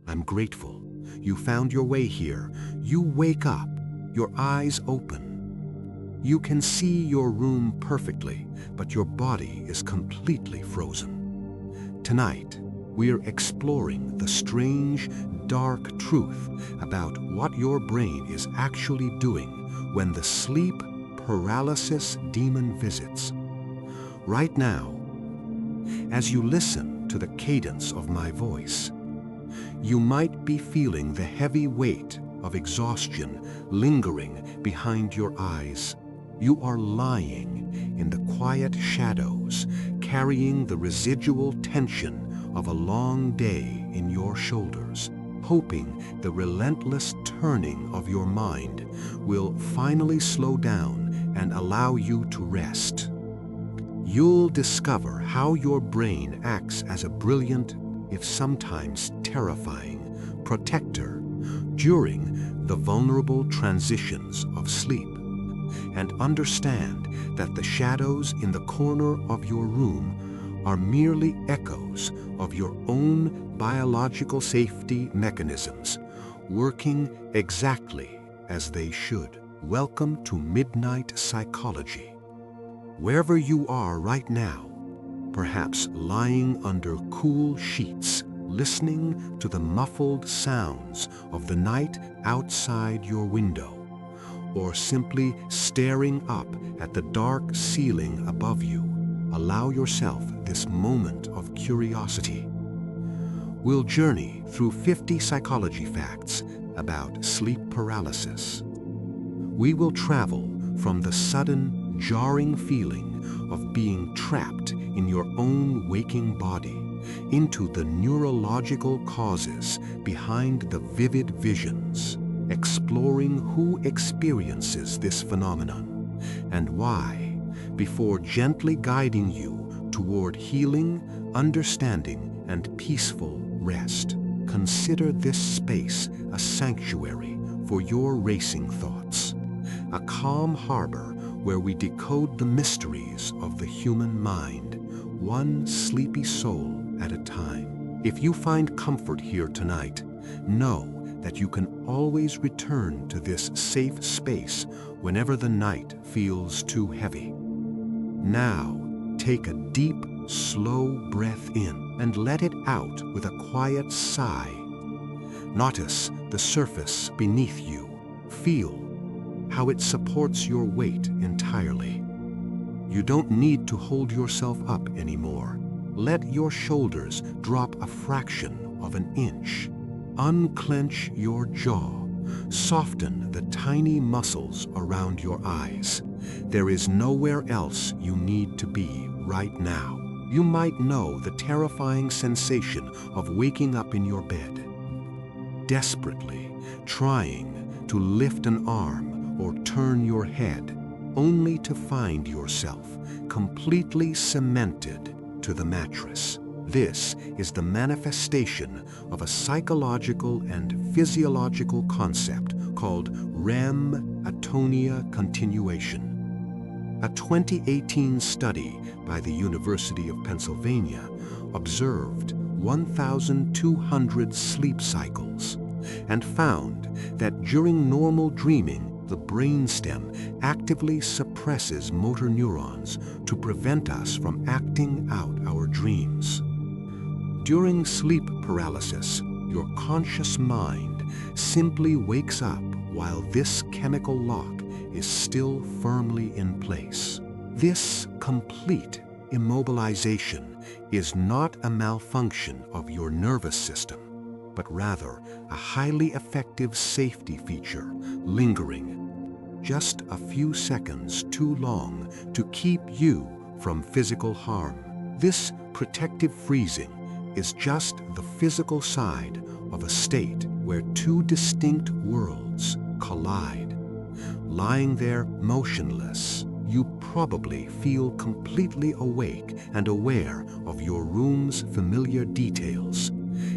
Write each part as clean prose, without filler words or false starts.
I'm grateful. You found your way here. You wake up, your eyes open. You can see your room perfectly, but your body is completely frozen. Tonight, we're exploring the strange, dark truth about what your brain is actually doing when the sleep paralysis demon visits. Right now, as you listen to the cadence of my voice, you might be feeling the heavy weight of exhaustion lingering behind your eyes. You are lying in the quiet shadows, carrying the residual tension of a long day in your shoulders, hoping the relentless turning of your mind will finally slow down and allow you to rest. You'll discover how your brain acts as a brilliant, if sometimes terrifying, protector during the vulnerable transitions of sleep, and understand that the shadows in the corner of your room are merely echoes of your own biological safety mechanisms, working exactly as they should. Welcome to Midnight Psychology. Wherever you are right now, perhaps lying under cool sheets, listening to the muffled sounds of the night outside your window, or simply staring up at the dark ceiling above you, allow yourself this moment of curiosity. We'll journey through 50 psychology facts about sleep paralysis. We will travel from the sudden, jarring feeling of being trapped in your own waking body into the neurological causes behind the vivid visions, exploring who experiences this phenomenon and why, before gently guiding you toward healing, understanding, and peaceful rest. Consider this space a sanctuary for your racing thoughts, a calm harbor where we decode the mysteries of the human mind, one sleepy soul at a time. If you find comfort here tonight, know that you can always return to this safe space whenever the night feels too heavy. Now, take a deep, slow breath in and let it out with a quiet sigh. Notice the surface beneath you. Feel how it supports your weight entirely. You don't need to hold yourself up anymore. Let your shoulders drop a fraction of an inch. Unclench your jaw. Soften the tiny muscles around your eyes. There is nowhere else you need to be right now. You might know the terrifying sensation of waking up in your bed, desperately trying to lift an arm or turn your head, only to find yourself completely cemented to the mattress. This is the manifestation of a psychological and physiological concept called REM atonia continuation. A 2018 study by the University of Pennsylvania observed 1,200 sleep cycles and found that during normal dreaming, the brainstem actively suppresses motor neurons to prevent us from acting out our dreams. During sleep paralysis, your conscious mind simply wakes up while this chemical lock is still firmly in place. This complete immobilization is not a malfunction of your nervous system, but rather a highly effective safety feature lingering just a few seconds too long to keep you from physical harm. This protective freezing is just the physical side of a state where two distinct worlds collide. Lying there motionless, you probably feel completely awake and aware of your room's familiar details.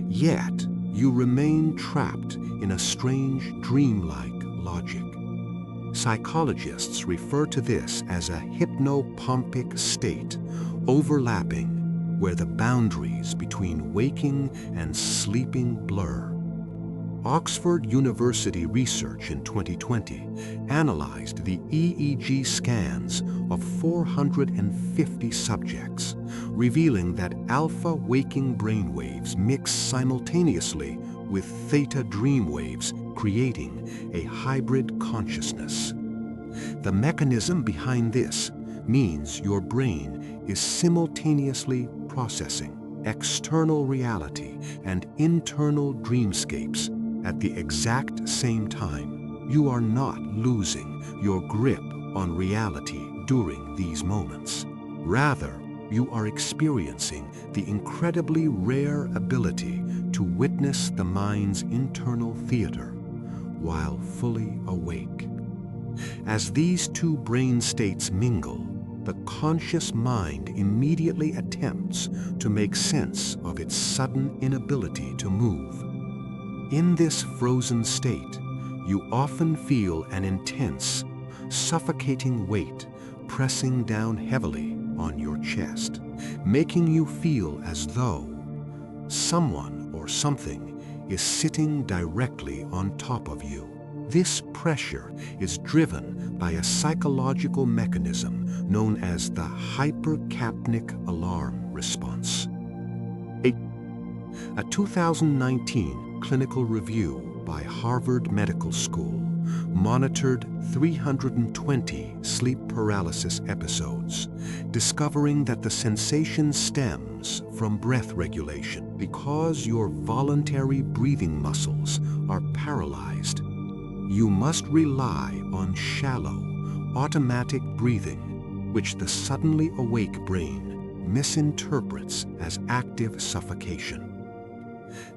Yet, you remain trapped in a strange dreamlike logic. Psychologists refer to this as a hypnopompic state, overlapping where the boundaries between waking and sleeping blur. Oxford University research in 2020 analyzed the EEG scans of 450 subjects, revealing that alpha waking brainwaves mix simultaneously with theta dream waves, creating a hybrid consciousness. The mechanism behind this means your brain is simultaneously processing external reality and internal dreamscapes at the exact same time. You are not losing your grip on reality during these moments. Rather, you are experiencing the incredibly rare ability to witness the mind's internal theater while fully awake. As these two brain states mingle, the conscious mind immediately attempts to make sense of its sudden inability to move. In this frozen state, you often feel an intense, suffocating weight pressing down heavily on your chest, making you feel as though someone or something is sitting directly on top of you. This pressure is driven by a psychological mechanism known as the hypercapnic alarm response. A 2019 clinical review by Harvard Medical School monitored 320 sleep paralysis episodes, discovering that the sensation stems from breath regulation because your voluntary breathing muscles are paralyzed. You must rely on shallow, automatic breathing, which the suddenly awake brain misinterprets as active suffocation.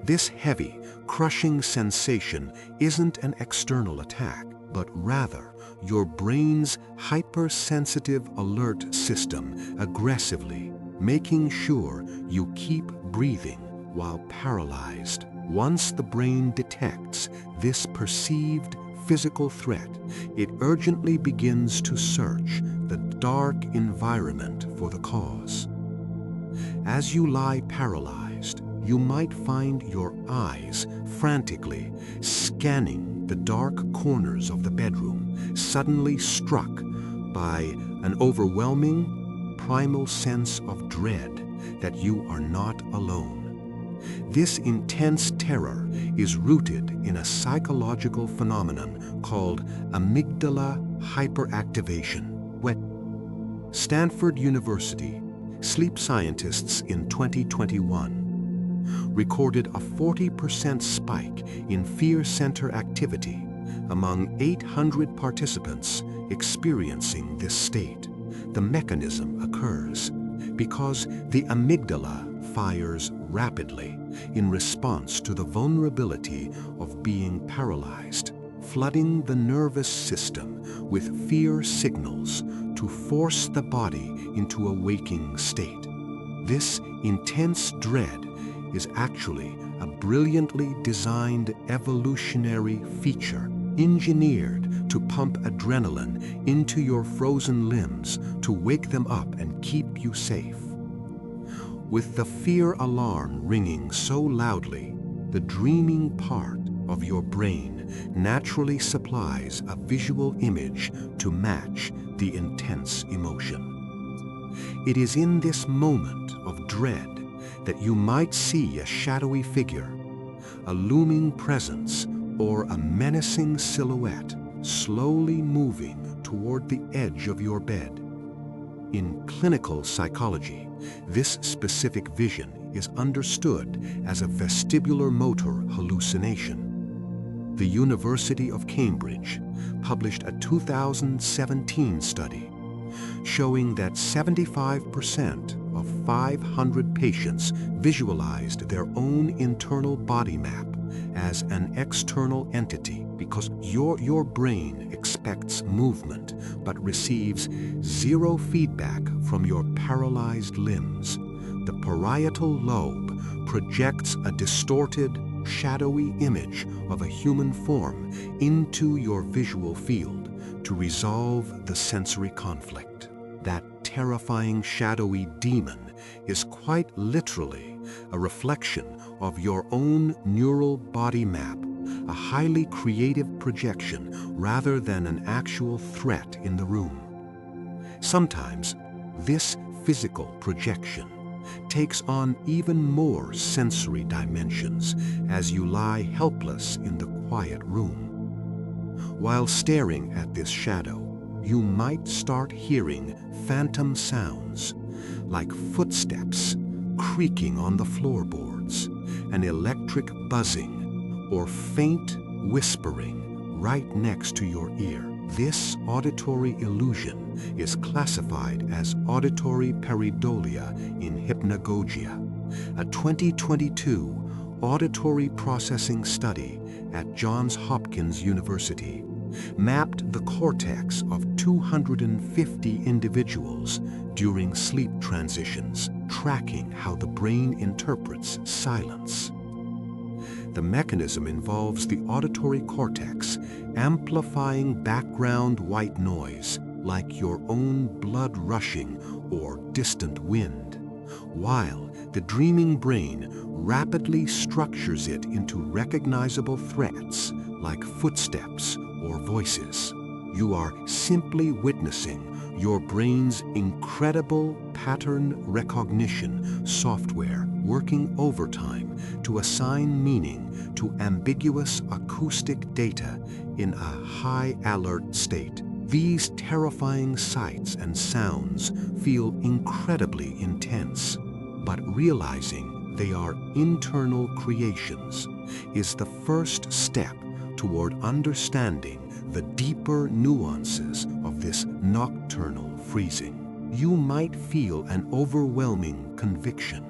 This heavy, crushing sensation isn't an external attack, but rather your brain's hypersensitive alert system aggressively making sure you keep breathing while paralyzed. Once the brain detects this perceived physical threat, it urgently begins to search the dark environment for the cause. As you lie paralyzed, you might find your eyes frantically scanning the dark corners of the bedroom, suddenly struck by an overwhelming, primal sense of dread that you are not alone. This intense terror is rooted in a psychological phenomenon called amygdala hyperactivation. Stanford University sleep scientists in 2021 recorded a 40% spike in fear center activity among 800 participants experiencing this state. The mechanism occurs because the amygdala fires rapidly in response to the vulnerability of being paralyzed, flooding the nervous system with fear signals to force the body into a waking state. This intense dread is actually a brilliantly designed evolutionary feature engineered to pump adrenaline into your frozen limbs to wake them up and keep you safe. With the fear alarm ringing so loudly, the dreaming part of your brain naturally supplies a visual image to match the intense emotion. It is in this moment of dread that you might see a shadowy figure, a looming presence, or a menacing silhouette slowly moving toward the edge of your bed. In clinical psychology, this specific vision is understood as a vestibular motor hallucination. The University of Cambridge published a 2017 study showing that 75% of 500 patients visualized their own internal body map as an external entity because your brain expects movement but receives zero feedback from your paralyzed limbs. The parietal lobe projects a distorted, shadowy image of a human form into your visual field to resolve the sensory conflict. That terrifying shadowy demon is quite literally a reflection of your own neural body map a highly creative projection rather than an actual threat in the room. Sometimes, this physical projection takes on even more sensory dimensions as you lie helpless in the quiet room. While staring at this shadow, you might start hearing phantom sounds, like footsteps creaking on the floorboards, an electric buzzing, or faint whispering right next to your ear. This auditory illusion is classified as auditory pareidolia in hypnagogia, a 2022 auditory processing study at Johns Hopkins University mapped the cortex of 250 individuals during sleep transitions, tracking how the brain interprets silence. The mechanism involves the auditory cortex amplifying background white noise like your own blood rushing or distant wind, while the dreaming brain rapidly structures it into recognizable threats like footsteps or voices. You are simply witnessing your brain's incredible pattern recognition software working overtime to assign meaning to ambiguous acoustic data in a high alert state. These terrifying sights and sounds feel incredibly intense, but realizing they are internal creations is the first step toward understanding the deeper nuances of this nocturnal freezing. You might feel an overwhelming conviction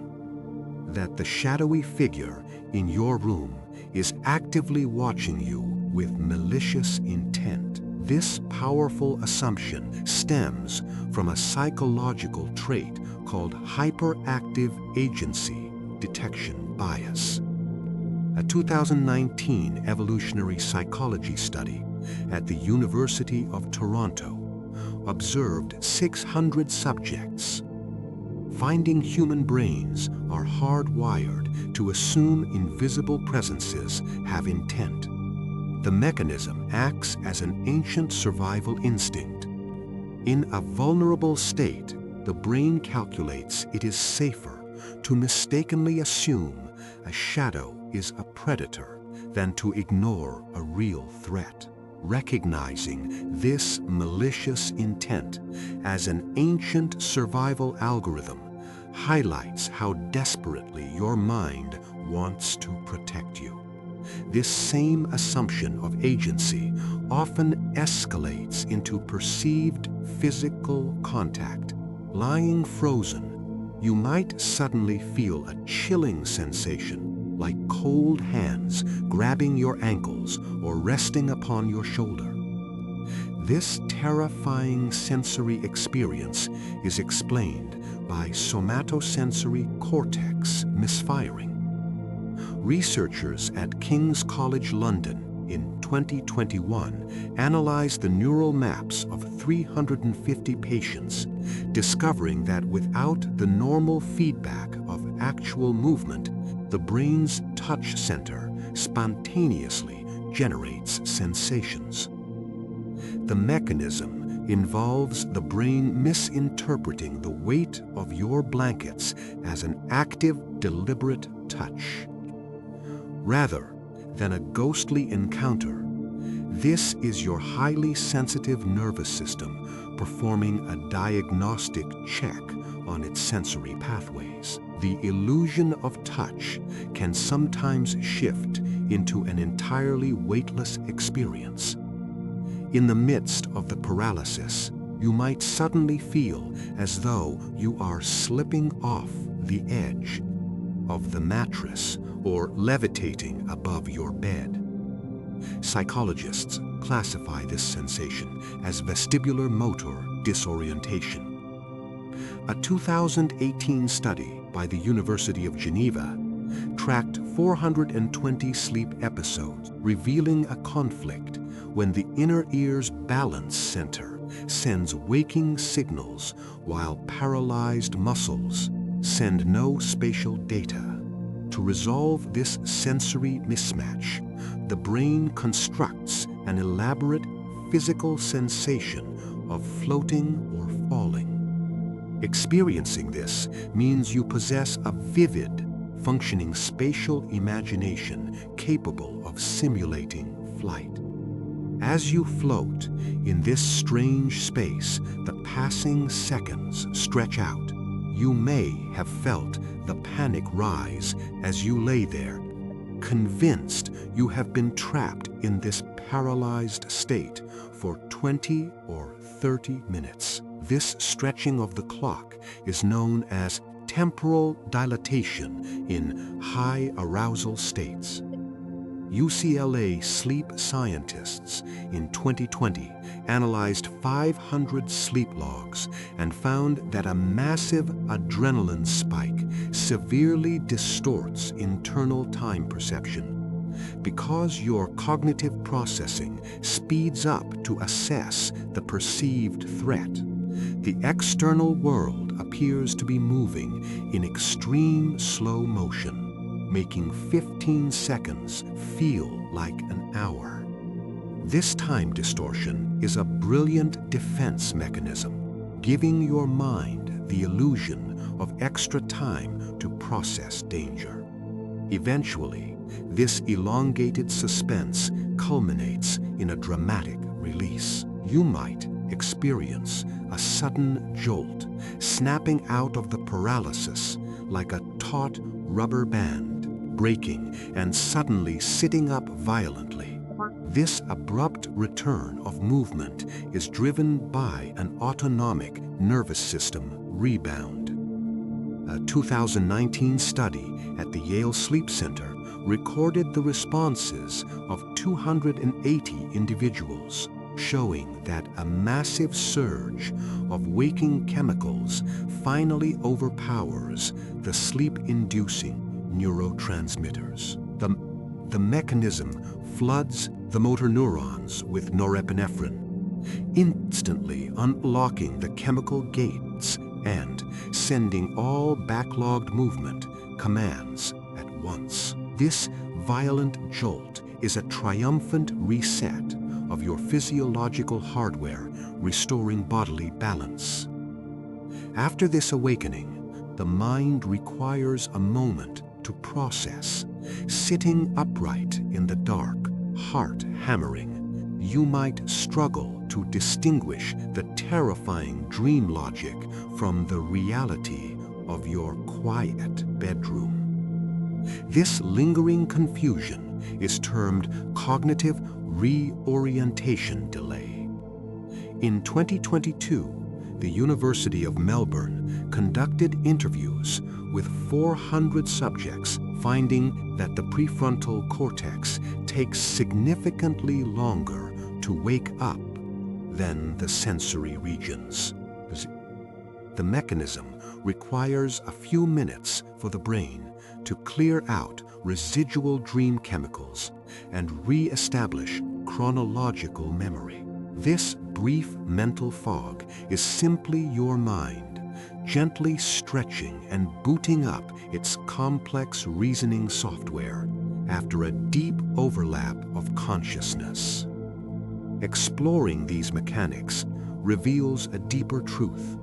that the shadowy figure in your room is actively watching you with malicious intent. This powerful assumption stems from a psychological trait called hyperactive agency detection bias. A 2019 evolutionary psychology study at the University of Toronto observed 600 subjects, finding human brains are hardwired to assume invisible presences have intent. The mechanism acts as an ancient survival instinct. In a vulnerable state, the brain calculates it is safer to mistakenly assume a shadow is a predator than to ignore a real threat. Recognizing this malicious intent as an ancient survival algorithm highlights how desperately your mind wants to protect you. This same assumption of agency often escalates into perceived physical contact. Lying frozen, you might suddenly feel a chilling sensation, like cold hands grabbing your ankles or resting upon your shoulder. This terrifying sensory experience is explained by somatosensory cortex misfiring. Researchers at King's College London in 2021 analyzed the neural maps of 350 patients, discovering that without the normal feedback of actual movement, the brain's touch center spontaneously generates sensations. The mechanism involves the brain misinterpreting the weight of your blankets as an active, deliberate touch. Rather than a ghostly encounter, this is your highly sensitive nervous system performing a diagnostic check on its sensory pathways. The illusion of touch can sometimes shift into an entirely weightless experience. In the midst of the paralysis, you might suddenly feel as though you are slipping off the edge of the mattress or levitating above your bed. Psychologists classify this sensation as vestibular motor disorientation. A 2018 study by the University of Geneva tracked 420 sleep episodes, revealing a conflict when the inner ear's balance center sends waking signals while paralyzed muscles send no spatial data. To resolve this sensory mismatch, the brain constructs an elaborate physical sensation of floating or falling. Experiencing this means you possess a vivid, functioning spatial imagination capable of simulating flight. As you float in this strange space, the passing seconds stretch out. You may have felt the panic rise as you lay there, convinced you have been trapped in this paralyzed state for 20 or 30 minutes. This stretching of the clock is known as temporal dilatation in high arousal states. UCLA sleep scientists in 2020 analyzed 500 sleep logs and found that a massive adrenaline spike severely distorts internal time perception. Because your cognitive processing speeds up to assess the perceived threat, the external world appears to be moving in extreme slow motion, making 15 seconds feel like an hour. This time distortion is a brilliant defense mechanism, giving your mind the illusion of extra time to process danger. Eventually, this elongated suspense culminates in a dramatic release. You might experience a sudden jolt, snapping out of the paralysis like a taut rubber band, breaking and suddenly sitting up violently. This abrupt return of movement is driven by an autonomic nervous system rebound. A 2019 study at the Yale Sleep Center recorded the responses of 280 individuals, showing that a massive surge of waking chemicals finally overpowers the sleep-inducing neurotransmitters. The mechanism floods the motor neurons with norepinephrine, instantly unlocking the chemical gates and sending all backlogged movement commands at once. This violent jolt is a triumphant reset of your physiological hardware, restoring bodily balance. After this awakening, the mind requires a moment to process. Sitting upright in the dark, heart hammering, you might struggle to distinguish the terrifying dream logic from the reality of your quiet bedroom. This lingering confusion is termed cognitive reorientation delay. In 2022, the University of Melbourne conducted interviews with 400 subjects, finding that the prefrontal cortex takes significantly longer to wake up than the sensory regions. The mechanism requires a few minutes for the brain to clear out residual dream chemicals and re-establish chronological memory. This brief mental fog is simply your mind gently stretching and booting up its complex reasoning software after a deep overlap of consciousness. Exploring these mechanics reveals a deeper truth.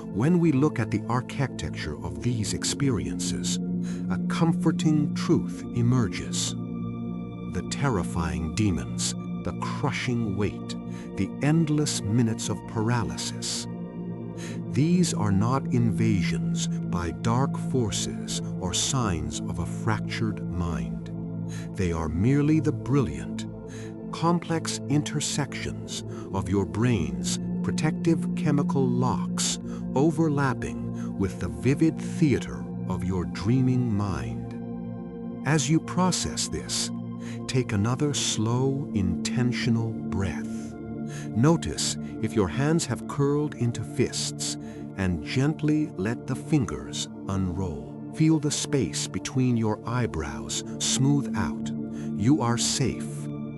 When we look at the architecture of these experiences, a comforting truth emerges. The terrifying demons, the crushing weight, the endless minutes of paralysis. These are not invasions by dark forces or signs of a fractured mind. They are merely the brilliant, complex intersections of your brain's protective chemical locks overlapping with the vivid theater of your dreaming mind. As you process this, take another slow, intentional breath. Notice if your hands have curled into fists and gently let the fingers unroll. Feel the space between your eyebrows smooth out. You are safe.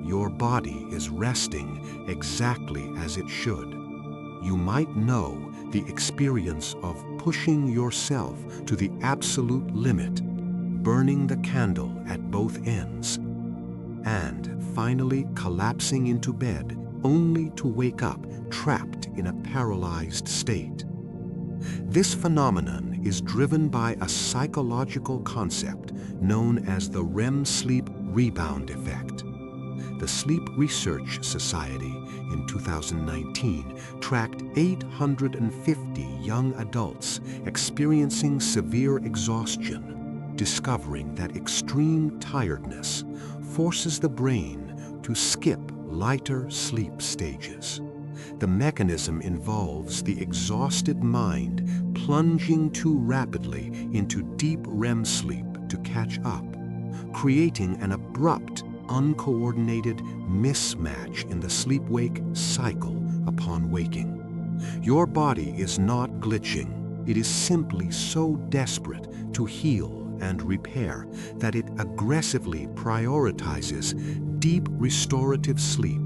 Your body is resting exactly as it should. You might know the experience of pushing yourself to the absolute limit, burning the candle at both ends. and finally collapsing into bed only to wake up trapped in a paralyzed state. This phenomenon is driven by a psychological concept known as the REM sleep rebound effect. The Sleep Research Society in 2019 tracked 850 young adults experiencing severe exhaustion, discovering that extreme tiredness forces the brain to skip lighter sleep stages. The mechanism involves the exhausted mind plunging too rapidly into deep REM sleep to catch up, creating an abrupt, uncoordinated mismatch in the sleep-wake cycle upon waking. Your body is not glitching. It is simply so desperate to heal and repair that it aggressively prioritizes deep restorative sleep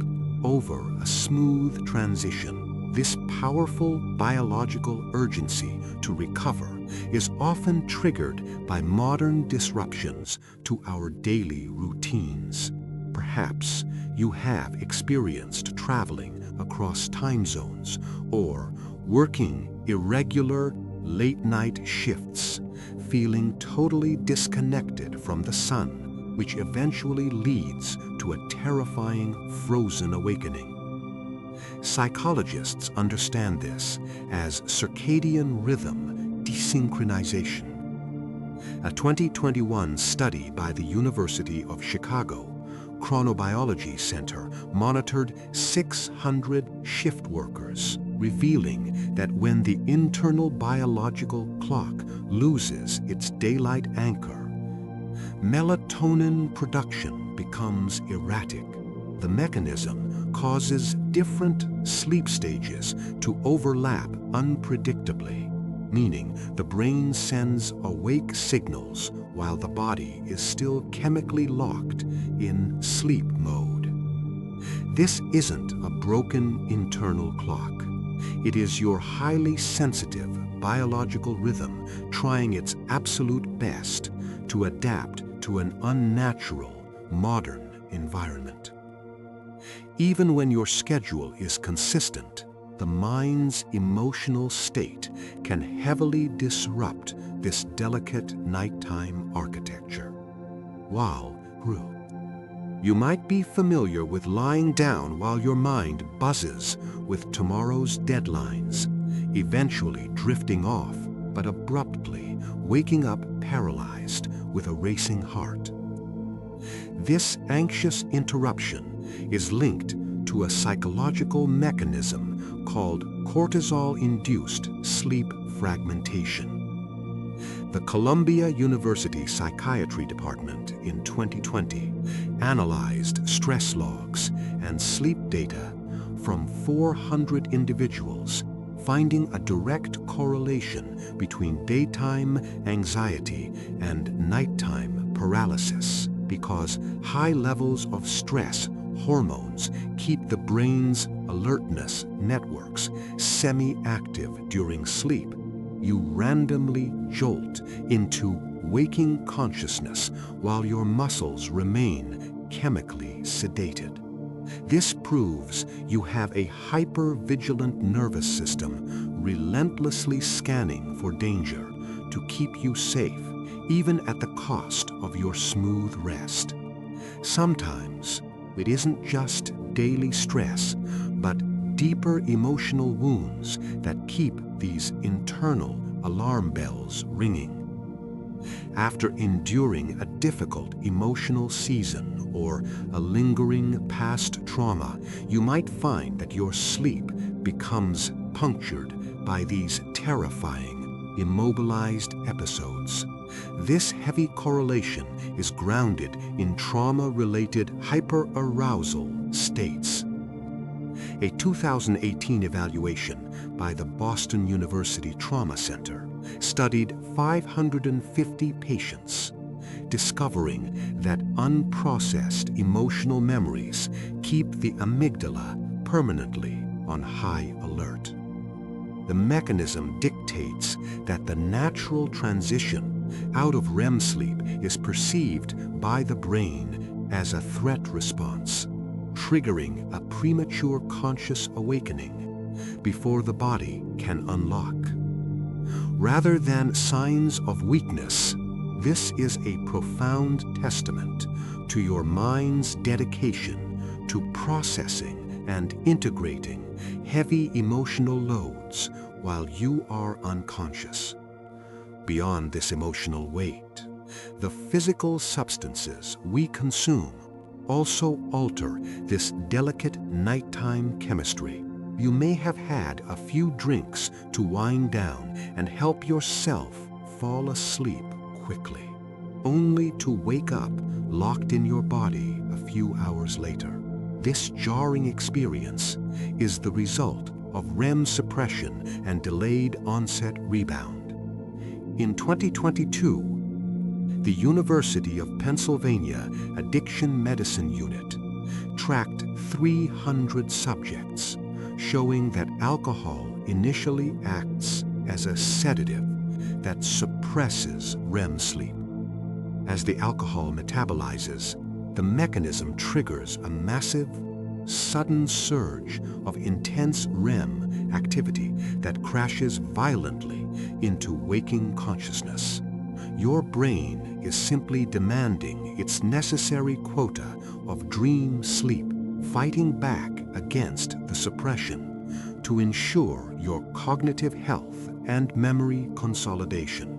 over a smooth transition. This powerful biological urgency to recover is often triggered by modern disruptions to our daily routines. Perhaps you have experienced traveling across time zones or working irregular late-night shifts, feeling totally disconnected from the sun, which eventually leads to a terrifying frozen awakening. Psychologists understand this as circadian rhythm desynchronization. A 2021 study by the University of Chicago Chronobiology Center monitored 600 shift workers, revealing that when the internal biological clock loses its daylight anchor, melatonin production becomes erratic. The mechanism causes different sleep stages to overlap unpredictably, meaning the brain sends awake signals while the body is still chemically locked in sleep mode. This isn't a broken internal clock. It is your highly sensitive biological rhythm trying its absolute best to adapt to an unnatural, modern environment. Even when your schedule is consistent, the mind's emotional state can heavily disrupt this delicate nighttime architecture. Wow, you might be familiar with lying down while your mind buzzes with tomorrow's deadlines, eventually drifting off, but abruptly waking up paralyzed with a racing heart. This anxious interruption is linked to a psychological mechanism called cortisol-induced sleep fragmentation. The Columbia University Psychiatry Department in 2020 analyzed stress logs and sleep data from 400 individuals, finding a direct correlation between daytime anxiety and nighttime paralysis, because high levels of stress hormones keep the brain's alertness networks semi-active during sleep. You randomly jolt into waking consciousness while your muscles remain chemically sedated. This proves you have a hyper-vigilant nervous system relentlessly scanning for danger to keep you safe, even at the cost of your smooth rest. Sometimes it isn't just daily stress, but deeper emotional wounds that keep these internal alarm bells ringing. After enduring a difficult emotional season or a lingering past trauma, you might find that your sleep becomes punctured by these terrifying, immobilized episodes. This heavy correlation is grounded in trauma-related hyperarousal states. A 2018 evaluation by the Boston University Trauma Center studied 550 patients, discovering that unprocessed emotional memories keep the amygdala permanently on high alert. The mechanism dictates that the natural transition out of REM sleep is perceived by the brain as a threat response, triggering a premature conscious awakening before the body can unlock. Rather than signs of weakness, this is a profound testament to your mind's dedication to processing and integrating heavy emotional loads while you are unconscious. Beyond this emotional weight, the physical substances we consume also alter this delicate nighttime chemistry. You may have had a few drinks to wind down and help yourself fall asleep quickly, only to wake up locked in your body a few hours later. This jarring experience is the result of REM suppression and delayed onset rebound. In 2022, the University of Pennsylvania Addiction Medicine Unit tracked 300 subjects, showing that alcohol initially acts as a sedative that suppresses REM sleep. As the alcohol metabolizes, the mechanism triggers a massive, sudden surge of intense REM activity that crashes violently into waking consciousness. Your brain is simply demanding its necessary quota of dream sleep, fighting back against the suppression to ensure your cognitive health and memory consolidation.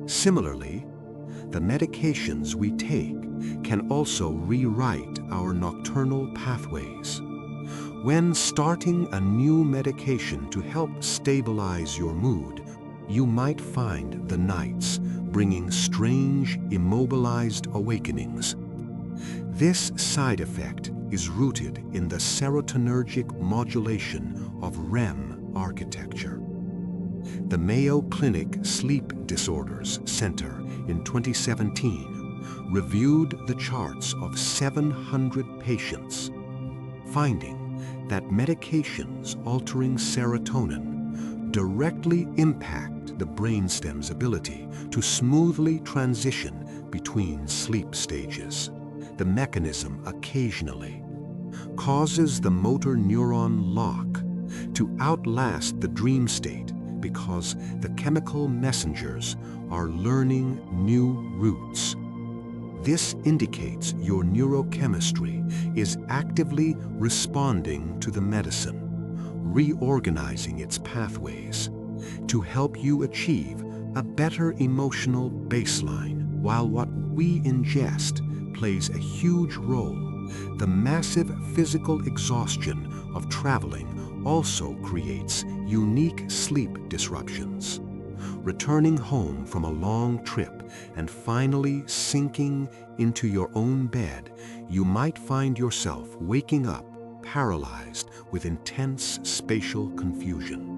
Similarly, the medications we take can also rewrite our nocturnal pathways. When starting a new medication to help stabilize your mood, you might find the nights bringing strange, immobilized awakenings. This side effect is rooted in the serotonergic modulation of REM architecture. The Mayo Clinic Sleep Disorders Center in 2017 reviewed the charts of 700 patients, finding that medications altering serotonin directly impact the brainstem's ability to smoothly transition between sleep stages. The mechanism occasionally causes the motor neuron lock to outlast the dream state because the chemical messengers are learning new routes. This indicates your neurochemistry is actively responding to the medicine, reorganizing its pathways to help you achieve a better emotional baseline. While what we ingest plays a huge role, the massive physical exhaustion of traveling also creates unique sleep disruptions. Returning home from a long trip and finally sinking into your own bed, you might find yourself waking up paralyzed with intense spatial confusion.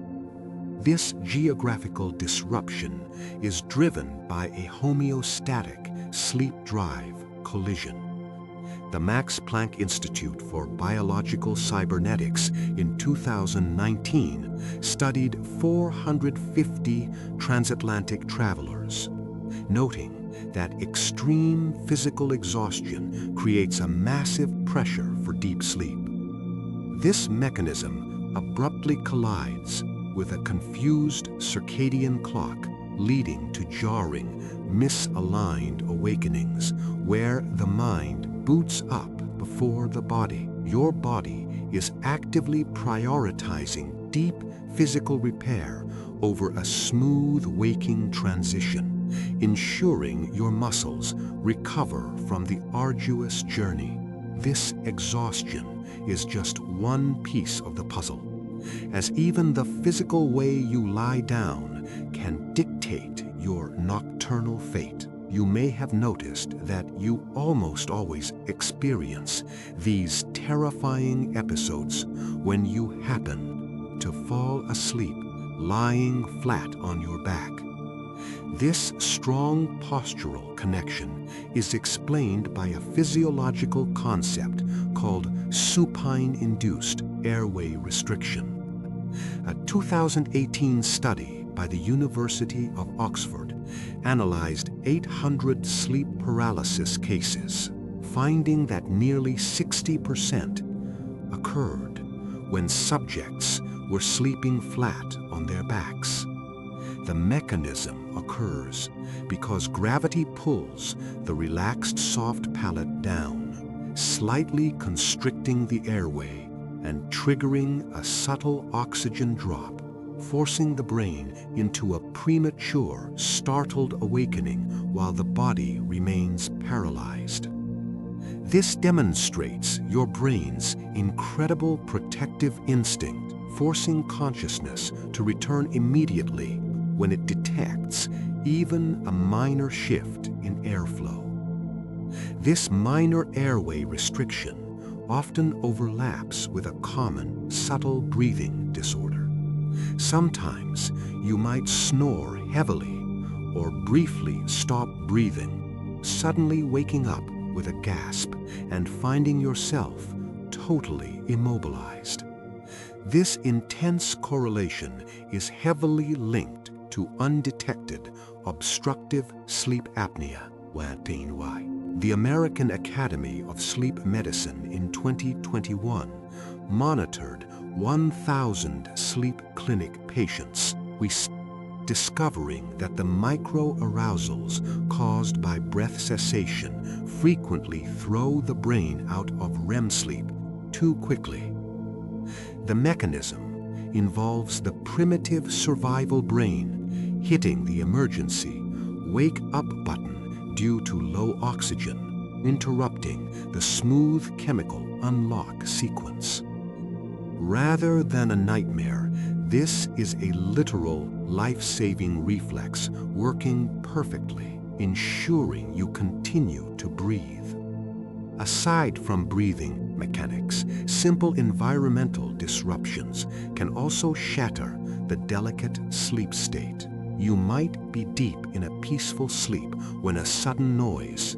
This geographical disruption is driven by a homeostatic sleep drive collision. The Max Planck Institute for Biological Cybernetics in 2019 studied 450 transatlantic travelers, noting that extreme physical exhaustion creates a massive pressure for deep sleep. This mechanism abruptly collides with a confused circadian clock, leading to jarring, misaligned awakenings where the mind boots up before the body. Your body is actively prioritizing deep physical repair over a smooth waking transition, ensuring your muscles recover from the arduous journey. This exhaustion is just one piece of the puzzle, as even the physical way you lie down can dictate your nocturnal fate. You may have noticed that you almost always experience these terrifying episodes when you happen to fall asleep lying flat on your back. This strong postural connection is explained by a physiological concept called supine-induced airway restriction. A 2018 study by the University of Oxford analyzed 800 sleep paralysis cases, finding that nearly 60% occurred when subjects were sleeping flat on their backs. The mechanism occurs because gravity pulls the relaxed soft palate down, slightly constricting the airway and triggering a subtle oxygen drop, forcing the brain into a premature, startled awakening while the body remains paralyzed. This demonstrates your brain's incredible protective instinct, forcing consciousness to return immediately when it detects even a minor shift in airflow. This minor airway restriction often overlaps with a common, subtle breathing disorder. Sometimes you might snore heavily or briefly stop breathing, suddenly waking up with a gasp and finding yourself totally immobilized. This intense correlation is heavily linked to undetected obstructive sleep apnea, (WATNY). The American Academy of Sleep Medicine in 2021 monitored 1,000 sleep clinic patients, discovering that the micro-arousals caused by breath cessation frequently throw the brain out of REM sleep too quickly. The mechanism involves the primitive survival brain hitting the emergency wake up button due to low oxygen, interrupting the smooth chemical unlock sequence. Rather than a nightmare, this is a literal life-saving reflex working perfectly, ensuring you continue to breathe. Aside from breathing mechanics, simple environmental disruptions can also shatter the delicate sleep state. You might be deep in a peaceful sleep when a sudden noise,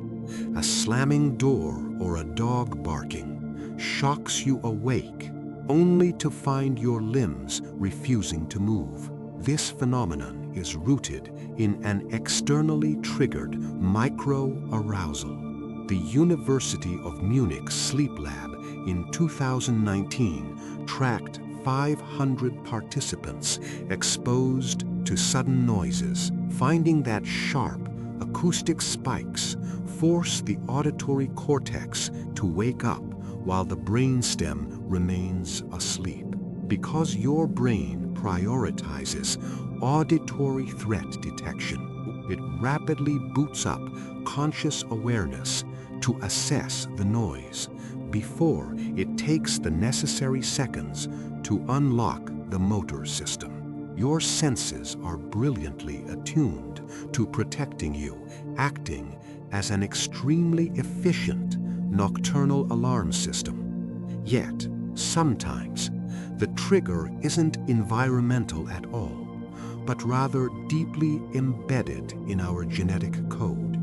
a slamming door or a dog barking, shocks you awake, only to find your limbs refusing to move. This phenomenon is rooted in an externally triggered micro-arousal. The University of Munich Sleep Lab in 2019 tracked 500 participants exposed to sudden noises, finding that sharp acoustic spikes force the auditory cortex to wake up while the brainstem remains asleep. Because your brain prioritizes auditory threat detection, it rapidly boots up conscious awareness to assess the noise before it takes the necessary seconds to unlock the motor system. Your senses are brilliantly attuned to protecting you, acting as an extremely efficient nocturnal alarm system. Yet, sometimes, the trigger isn't environmental at all, but rather deeply embedded in our genetic code.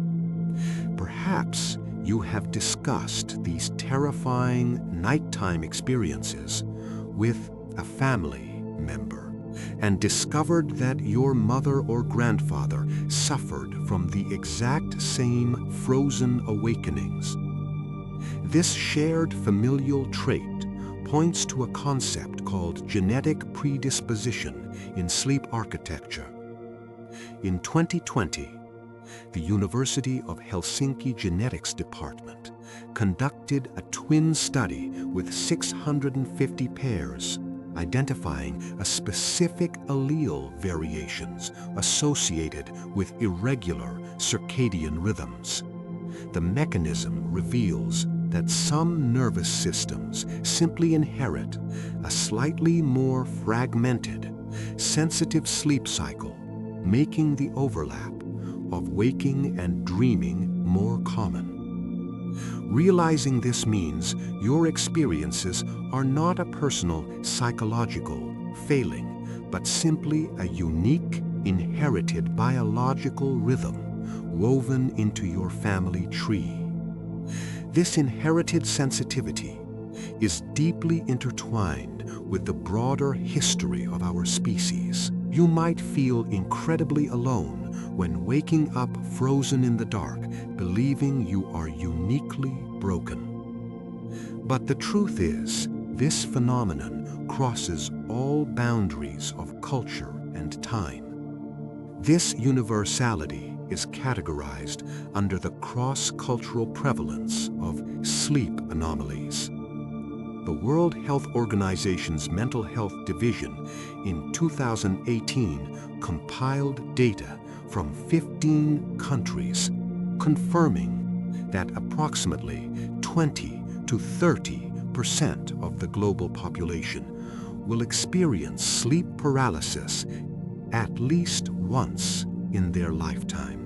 Perhaps you have discussed these terrifying nighttime experiences with a family member and discovered that your mother or grandfather suffered from the exact same frozen awakenings. This shared familial trait points to a concept called genetic predisposition in sleep architecture. In 2020, the University of Helsinki Genetics Department conducted a twin study with 650 pairs, identifying a specific allele variations associated with irregular circadian rhythms. The mechanism reveals that some nervous systems simply inherit a slightly more fragmented, sensitive sleep cycle, making the overlap of waking and dreaming more common. Realizing this means your experiences are not a personal psychological failing, but simply a unique, inherited biological rhythm woven into your family tree. This inherited sensitivity is deeply intertwined with the broader history of our species. You might feel incredibly alone when waking up frozen in the dark, believing you are uniquely broken. But the truth is, this phenomenon crosses all boundaries of culture and time. This universality is categorized under the cross-cultural prevalence of sleep anomalies. The World Health Organization's Mental Health Division in 2018 compiled data from 15 countries, confirming that approximately 20 to 30% of the global population will experience sleep paralysis at least once in their lifetime.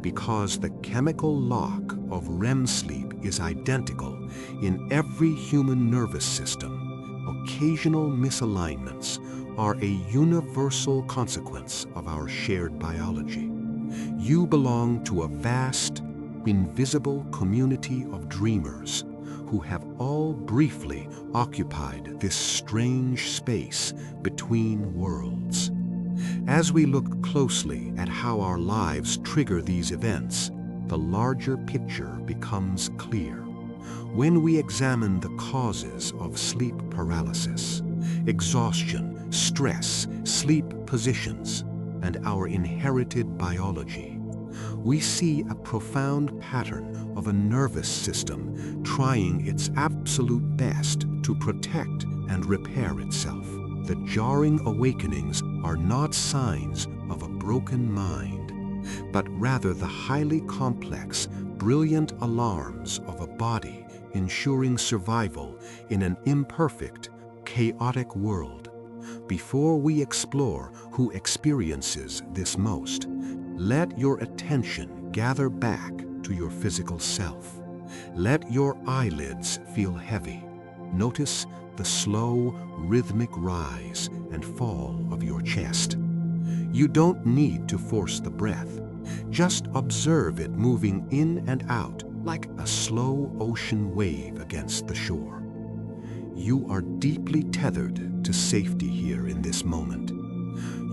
Because the chemical lock of REM sleep is identical in every human nervous system, occasional misalignments are a universal consequence of our shared biology. You belong to a vast, invisible community of dreamers who have all briefly occupied this strange space between worlds. As we look closely at how our lives trigger these events, the larger picture becomes clear. When we examine the causes of sleep paralysis, exhaustion, stress, sleep positions, and our inherited biology, we see a profound pattern of a nervous system trying its absolute best to protect and repair itself. The jarring awakenings are not signs of a broken mind, but rather the highly complex, brilliant alarms of a body ensuring survival in an imperfect, chaotic world. Before we explore who experiences this most, let your attention gather back to your physical self. Let your eyelids feel heavy. Notice the slow, rhythmic rise and fall of your chest. You don't need to force the breath. Just observe it moving in and out like a slow ocean wave against the shore. You are deeply tethered to safety here in this moment.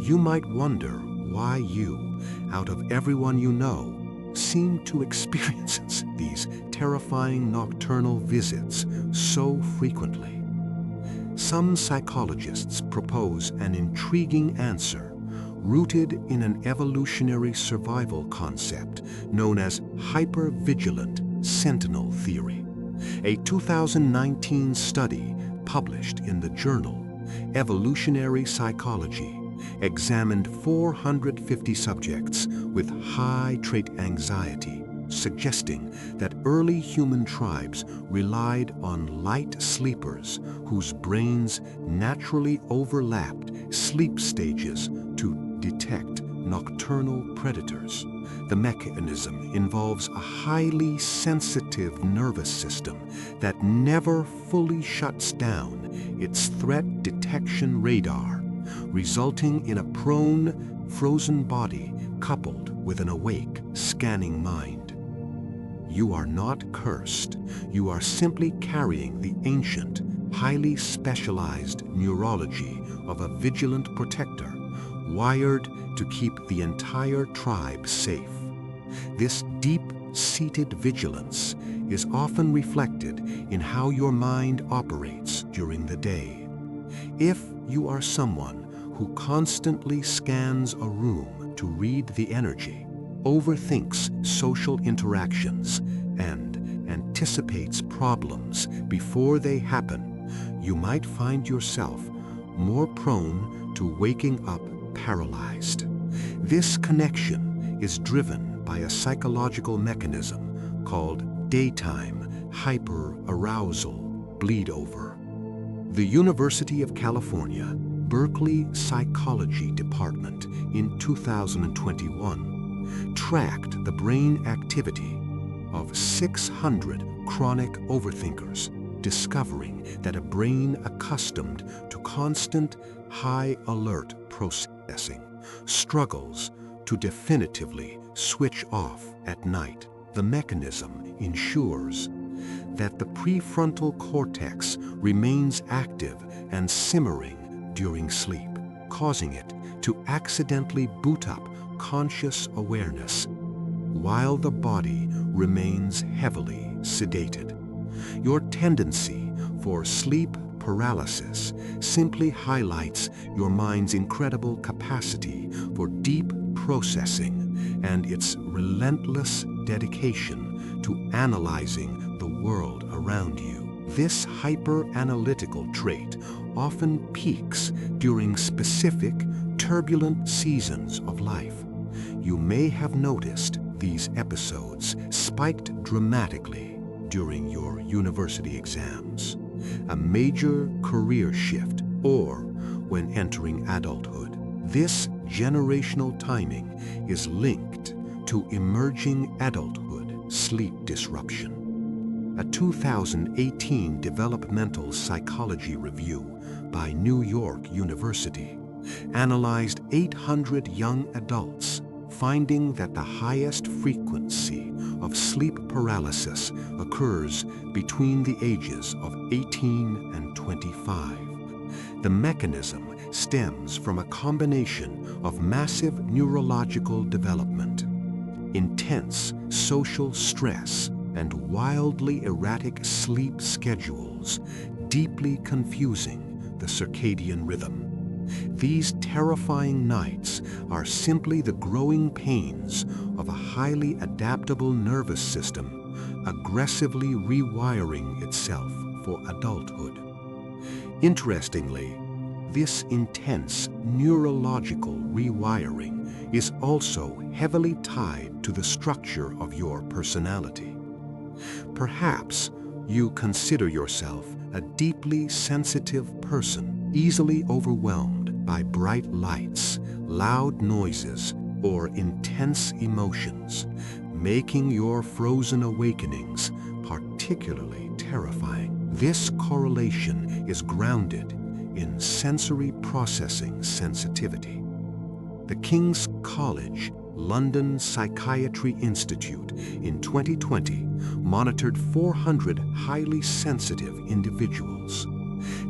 You might wonder why you, out of everyone you know, seem to experience these terrifying nocturnal visits so frequently. Some psychologists propose an intriguing answer rooted in an evolutionary survival concept known as hypervigilant sentinel theory. A 2019 study published in the journal Evolutionary Psychology examined 450 subjects with high trait anxiety, suggesting that early human tribes relied on light sleepers whose brains naturally overlapped sleep stages to detect nocturnal predators. The mechanism involves a highly sensitive nervous system that never fully shuts down its threat detection radar, resulting in a prone, frozen body coupled with an awake, scanning mind. You are not cursed. You are simply carrying the ancient, highly specialized neurology of a vigilant protector, wired to keep the entire tribe safe. This deep-seated vigilance is often reflected in how your mind operates during the day. If you are someone who constantly scans a room to read the energy, overthinks social interactions, and anticipates problems before they happen, you might find yourself more prone to waking up paralyzed. This connection is driven by a psychological mechanism called daytime hyperarousal bleed-over. The University of California, Berkeley Psychology Department in 2021 tracked the brain activity of 600 chronic overthinkers, discovering that a brain accustomed to constant high alert processing struggles to definitively switch off at night. The mechanism ensures that the prefrontal cortex remains active and simmering during sleep, causing it to accidentally boot up conscious awareness while the body remains heavily sedated. Your tendency for sleep paralysis simply highlights your mind's incredible capacity for deep processing and its relentless dedication to analyzing the world around you. This hyper-analytical trait often peaks during specific, turbulent seasons of life. You may have noticed these episodes spiked dramatically during your university exams, a major career shift, or when entering adulthood. This generational timing is linked to emerging adulthood sleep disruption. A 2018 developmental psychology review by New York University analyzed 800 young adults, finding that the highest frequency of sleep paralysis occurs between the ages of 18 and 25. The mechanism stems from a combination of massive neurological development, intense social stress, and wildly erratic sleep schedules, deeply confusing the circadian rhythm. These terrifying nights are simply the growing pains of a highly adaptable nervous system aggressively rewiring itself for adulthood. Interestingly, this intense neurological rewiring is also heavily tied to the structure of your personality. Perhaps you consider yourself a deeply sensitive person, easily overwhelmed by bright lights, loud noises, or intense emotions, making your frozen awakenings particularly terrifying. This correlation is grounded in sensory processing sensitivity. The King's College London Psychiatry Institute in 2020 monitored 400 highly sensitive individuals,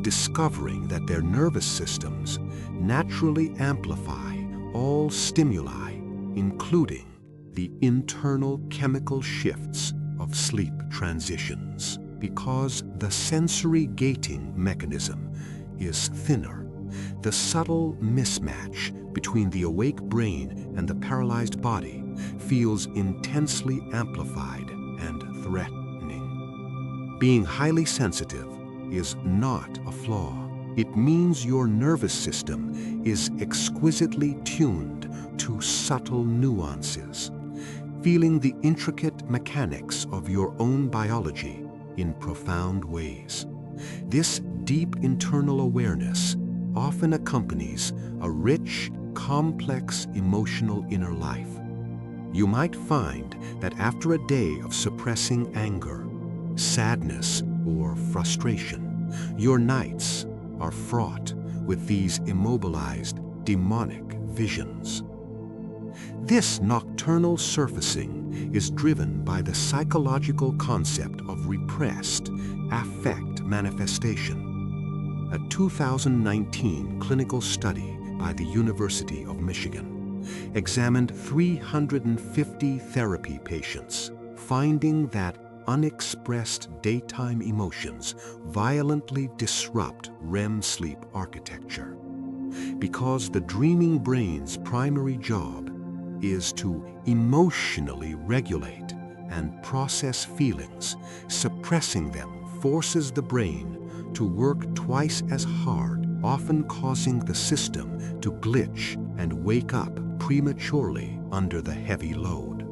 discovering that their nervous systems naturally amplify all stimuli, including the internal chemical shifts of sleep transitions. Because the sensory gating mechanism is thinner, the subtle mismatch between the awake brain and the paralyzed body feels intensely amplified and threatening. Being highly sensitive is not a flaw. It means your nervous system is exquisitely tuned to subtle nuances, feeling the intricate mechanics of your own biology in profound ways. This deep internal awareness often accompanies a rich, complex emotional inner life. You might find that after a day of suppressing anger, sadness, or frustration, your nights are fraught with these immobilized, demonic visions. This nocturnal surfacing is driven by the psychological concept of repressed affect manifestation. A 2019 clinical study by the University of Michigan examined 350 therapy patients, finding that unexpressed daytime emotions violently disrupt REM sleep architecture. Because the dreaming brain's primary job is to emotionally regulate and process feelings, suppressing them forces the brain to work twice as hard, often causing the system to glitch and wake up prematurely under the heavy load.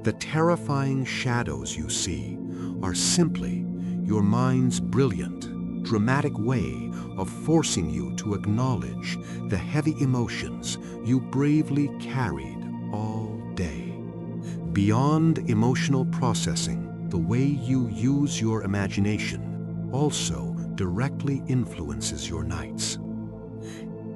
The terrifying shadows you see are simply your mind's brilliant, dramatic way of forcing you to acknowledge the heavy emotions you bravely carried all day. Beyond emotional processing, the way you use your imagination also directly influences your nights.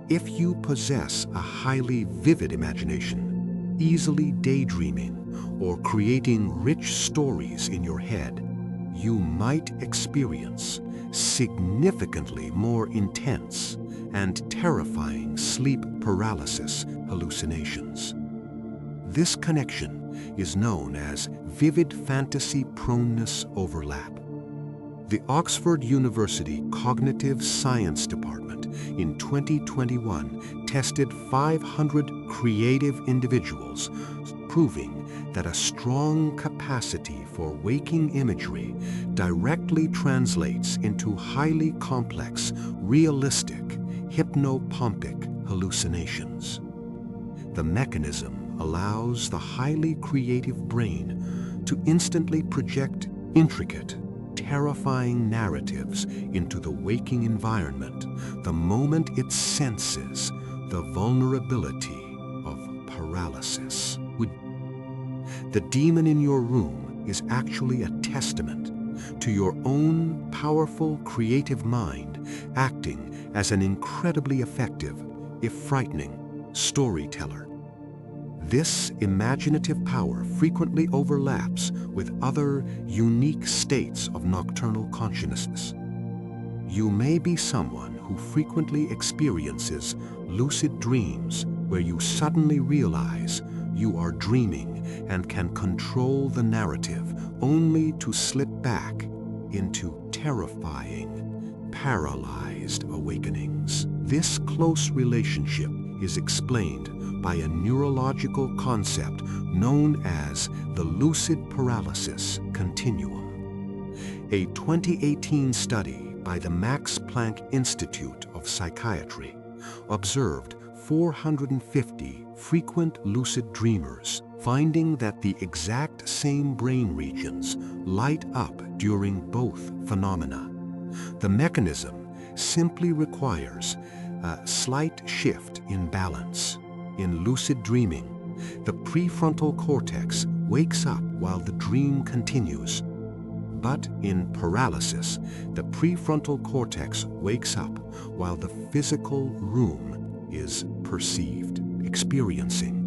If you possess a highly vivid imagination, easily daydreaming or creating rich stories in your head, you might experience significantly more intense and terrifying sleep paralysis hallucinations. This connection is known as vivid fantasy proneness overlap. The Oxford University Cognitive Science Department in 2021 tested 500 creative individuals, proving that a strong capacity for waking imagery directly translates into highly complex, realistic, hypnopompic hallucinations. The mechanism allows the highly creative brain to instantly project intricate, terrifying narratives into the waking environment the moment it senses the vulnerability of paralysis. The demon in your room is actually a testament to your own powerful creative mind acting as an incredibly effective, if frightening, storyteller. This imaginative power frequently overlaps with other unique states of nocturnal consciousness. You may be someone who frequently experiences lucid dreams where you suddenly realize you are dreaming and can control the narrative only to slip back into terrifying, paralyzed awakenings. This close relationship is explained by a neurological concept known as the lucid paralysis continuum. A 2018 study by the Max Planck Institute of Psychiatry observed 450 frequent lucid dreamers, finding that the exact same brain regions light up during both phenomena. The mechanism simply requires a slight shift in balance. In lucid dreaming, the prefrontal cortex wakes up while the dream continues. But in paralysis, the prefrontal cortex wakes up while the physical room is perceived, experiencing.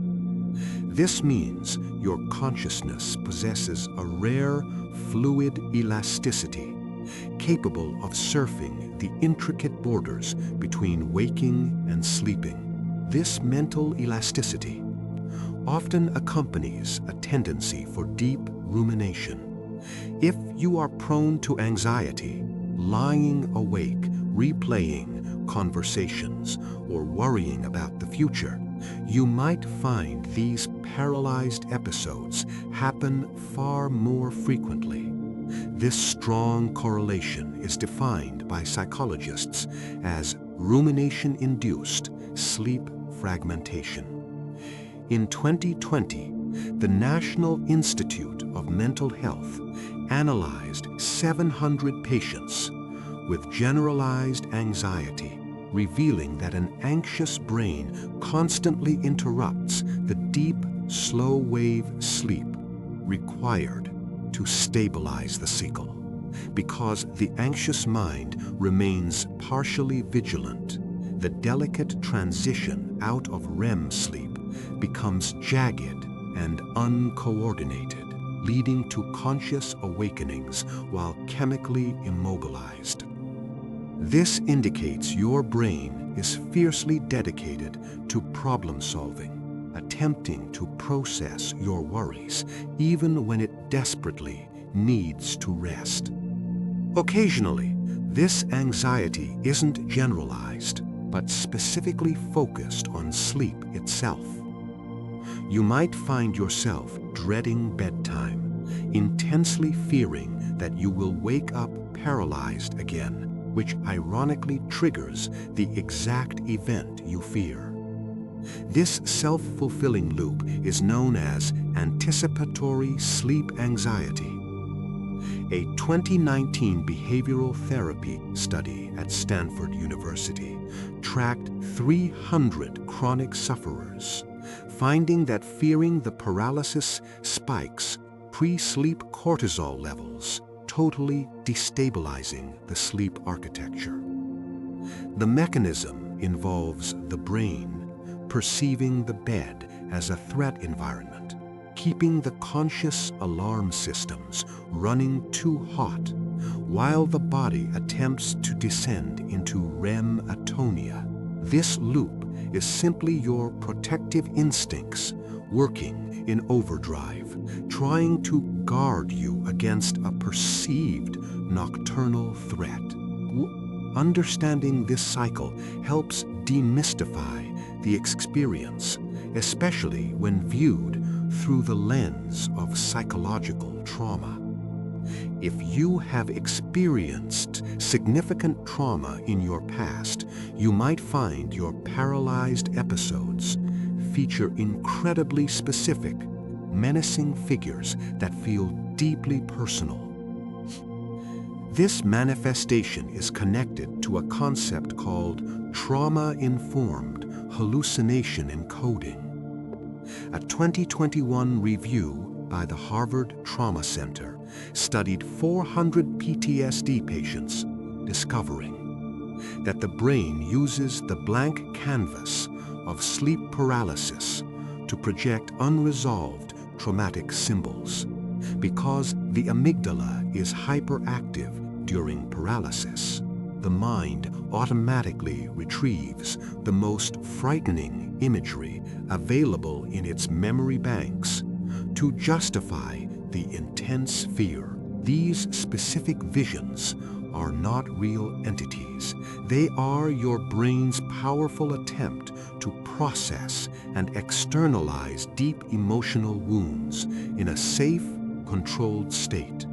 This means your consciousness possesses a rare fluid elasticity, capable of surfing the intricate borders between waking and sleeping. This mental elasticity often accompanies a tendency for deep rumination. If you are prone to anxiety, lying awake, replaying conversations, or worrying about the future, you might find these paralyzed episodes happen far more frequently. This strong correlation is defined by psychologists as rumination-induced sleep fragmentation. In 2020, the National Institute of Mental Health analyzed 700 patients with generalized anxiety, revealing that an anxious brain constantly interrupts the deep, slow-wave sleep required to stabilize the cycle. Because the anxious mind remains partially vigilant, the delicate transition out of REM sleep becomes jagged and uncoordinated, leading to conscious awakenings while chemically immobilized. This indicates your brain is fiercely dedicated to problem solving, attempting to process your worries even when it desperately needs to rest. Occasionally, this anxiety isn't generalized, but specifically focused on sleep itself. You might find yourself dreading bedtime, intensely fearing that you will wake up paralyzed again, which ironically triggers the exact event you fear. This self-fulfilling loop is known as anticipatory sleep anxiety. A 2019 behavioral therapy study at Stanford University tracked 300 chronic sufferers, finding that fearing the paralysis spikes pre-sleep cortisol levels, totally destabilizing the sleep architecture. The mechanism involves the brain perceiving the bed as a threat environment, keeping the conscious alarm systems running too hot, while the body attempts to descend into REM atonia. This loop is simply your protective instincts working in overdrive, trying to guard you against a perceived nocturnal threat. Understanding this cycle helps demystify the experience, especially when viewed through the lens of psychological trauma. If you have experienced significant trauma in your past, you might find your paralyzed episodes feature incredibly specific, menacing figures that feel deeply personal. This manifestation is connected to a concept called trauma-informed hallucination encoding. A 2021 review by the Harvard Trauma Center studied 400 PTSD patients, discovering that the brain uses the blank canvas of sleep paralysis to project unresolved traumatic symbols. Because the amygdala is hyperactive during paralysis, the mind automatically retrieves the most frightening imagery available in its memory banks to justify the intense fear. These specific visions are not real entities. They are your brain's powerful attempt to process and externalize deep emotional wounds in a safe, controlled state.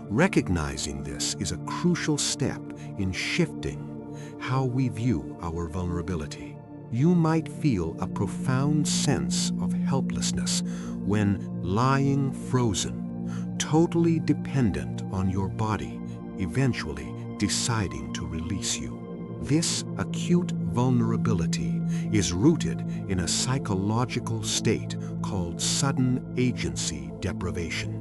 Recognizing this is a crucial step in shifting how we view our vulnerability. You might feel a profound sense of helplessness when lying frozen, totally dependent on your body, eventually deciding to release you. This acute vulnerability is rooted in a psychological state called sudden agency deprivation.